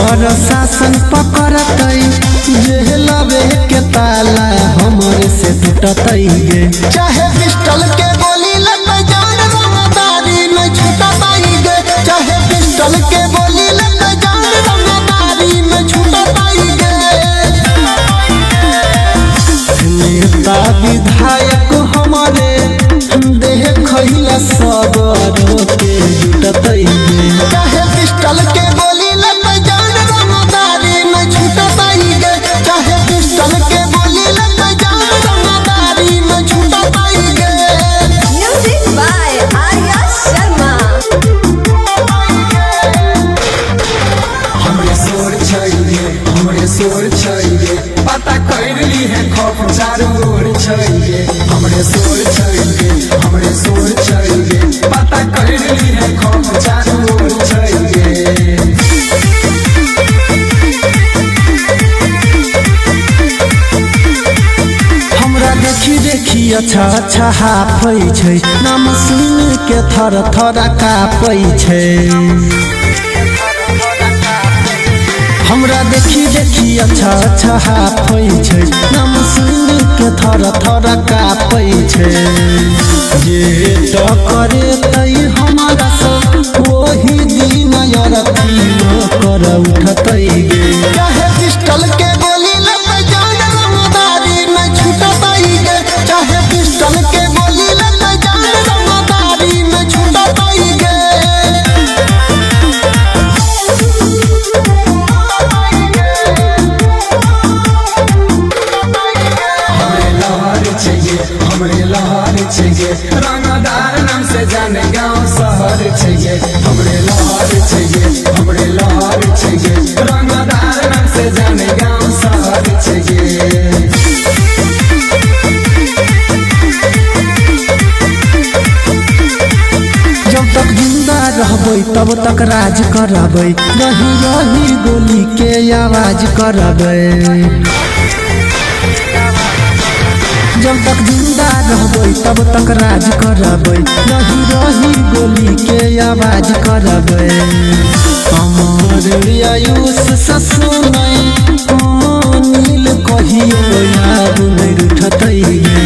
प्रशासन पकड़तई जेलवे के ताला हमरे से टूटतई गे। चाहे पिस्टल के गोली लग जान रंगदारी में छूटतई गे। चाहे पिस्टल के गोली लग जान रंगदारी में छूटतई गे। नेता विधायक हमारे देह खइला सब के जुटतई गे। चाहे पिस्टल के गोली लग जान रंगदारी में छूटतई गे। चाहे पिस्टल के गोली लग जान रंगदारी में छूटतई गे। Music by Arya Sharma. हमरे शोर चाहिए पता कर ली है खौफ चारों ओर चाहिए। हमरे शोर चाहिए पता कर ली है खौफ चारों ओर चाहिए। हमरा देखी अच्छा हाफै छै नाम सुन के थर थर कापै छै। हमरा देखी अच्छा हाफै छै नाम सुन के थर थर कापै छै। जे टकरे तई हमारा सब वही दिन अरथी कर उठतई गे। चाहे पिस्टल के गोली लग जान रंगदारी में छूटतई गे। चाहे पिस्टल के गोली लग जान रंगदारी में छूटतई गे। हमरे लहर चाहिए रंगदार नाम से जाने गाँव शहर चाहिए। हमरे लहर चाहिए रंगदार नाम से जाने गाँव शहर चाहिए। जब तक जिंदा रहबै तब तक राज करबै। रही रही गोली के आवाज करबै। जब तक जिंदा रहबै तब तक राज करबै। रही रही गोली के आवाज करबै। हमर आयुष से सुनै नील कहियो याद नहीं उठतई गे।